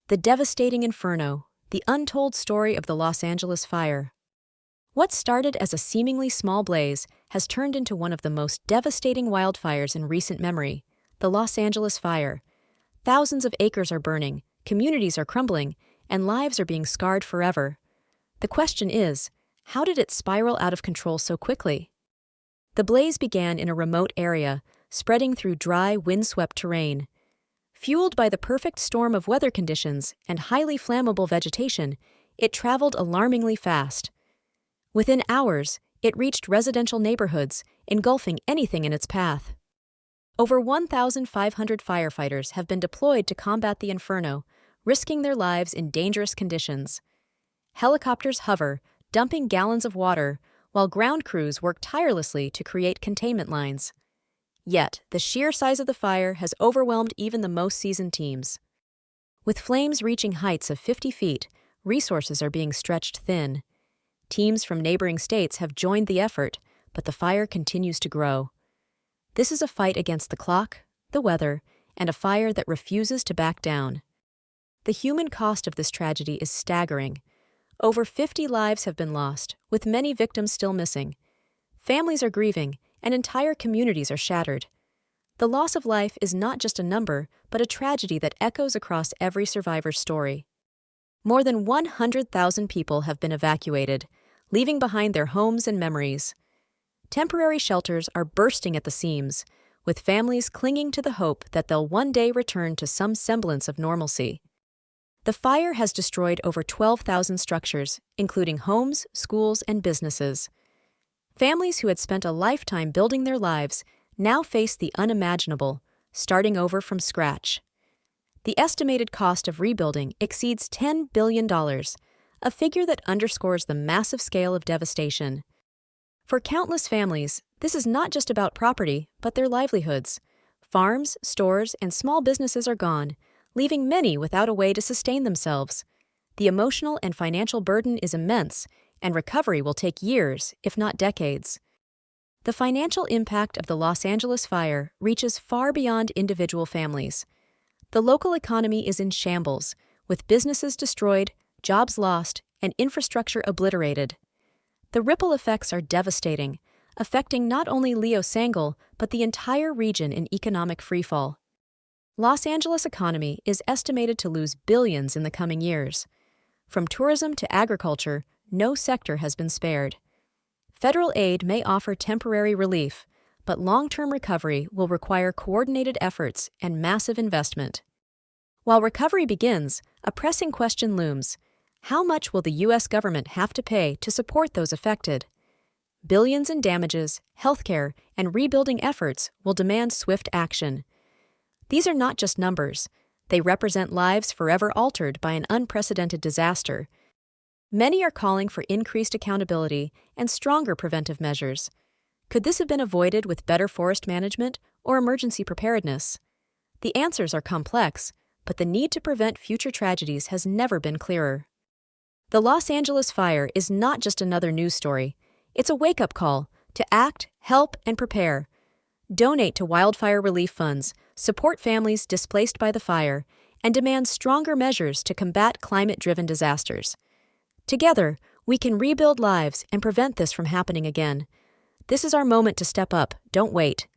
The devastating inferno, the untold story of the Los Angeles fire. What started as a seemingly small blaze has turned into one of the most devastating wildfires in recent memory, the Los Angeles fire. Thousands of acres are burning, communities are crumbling, and lives are being scarred forever. The question is, how did it spiral out of control so quickly? The blaze began in a remote area, spreading through dry, windswept terrain. Fueled by the perfect storm of weather conditions and highly flammable vegetation, it traveled alarmingly fast. Within hours, it reached residential neighborhoods, engulfing anything in its path. Over 1,500 firefighters have been deployed to combat the inferno, risking their lives in dangerous conditions. Helicopters hover, dumping gallons of water, while ground crews work tirelessly to create containment lines. Yet, the sheer size of the fire has overwhelmed even the most seasoned teams. With flames reaching heights of 50 feet, resources are being stretched thin. Teams from neighboring states have joined the effort, but the fire continues to grow. This is a fight against the clock, the weather, and a fire that refuses to back down. The human cost of this tragedy is staggering. Over 50 lives have been lost, with many victims still missing. Families are grieving, and entire communities are shattered. The loss of life is not just a number, but a tragedy that echoes across every survivor's story. More than 100,000 people have been evacuated, leaving behind their homes and memories. Temporary shelters are bursting at the seams, with families clinging to the hope that they'll one day return to some semblance of normalcy. The fire has destroyed over 12,000 structures, including homes, schools, and businesses. Families who had spent a lifetime building their lives now face the unimaginable, starting over from scratch. The estimated cost of rebuilding exceeds $10 billion, a figure that underscores the massive scale of devastation. For countless families, this is not just about property, but their livelihoods. Farms, stores, and small businesses are gone, leaving many without a way to sustain themselves. The emotional and financial burden is immense, and recovery will take years, if not decades. The financial impact of the Los Angeles fire reaches far beyond individual families. The local economy is in shambles, with businesses destroyed, jobs lost, and infrastructure obliterated. The ripple effects are devastating, affecting not only Leo Sangal, but the entire region in economic freefall. Los Angeles' economy is estimated to lose billions in the coming years. From tourism to agriculture, no sector has been spared. Federal aid may offer temporary relief, but long-term recovery will require coordinated efforts and massive investment. While recovery begins, a pressing question looms: how much will the U.S. government have to pay to support those affected? Billions in damages, healthcare, and rebuilding efforts will demand swift action. These are not just numbers. They represent lives forever altered by an unprecedented disaster. Many are calling for increased accountability and stronger preventive measures. Could this have been avoided with better forest management or emergency preparedness? The answers are complex, but the need to prevent future tragedies has never been clearer. The Los Angeles fire is not just another news story. It's a wake-up call to act, help, and prepare. Donate to wildfire relief funds, support families displaced by the fire, and demand stronger measures to combat climate-driven disasters. Together, we can rebuild lives and prevent this from happening again. This is our moment to step up. Don't wait.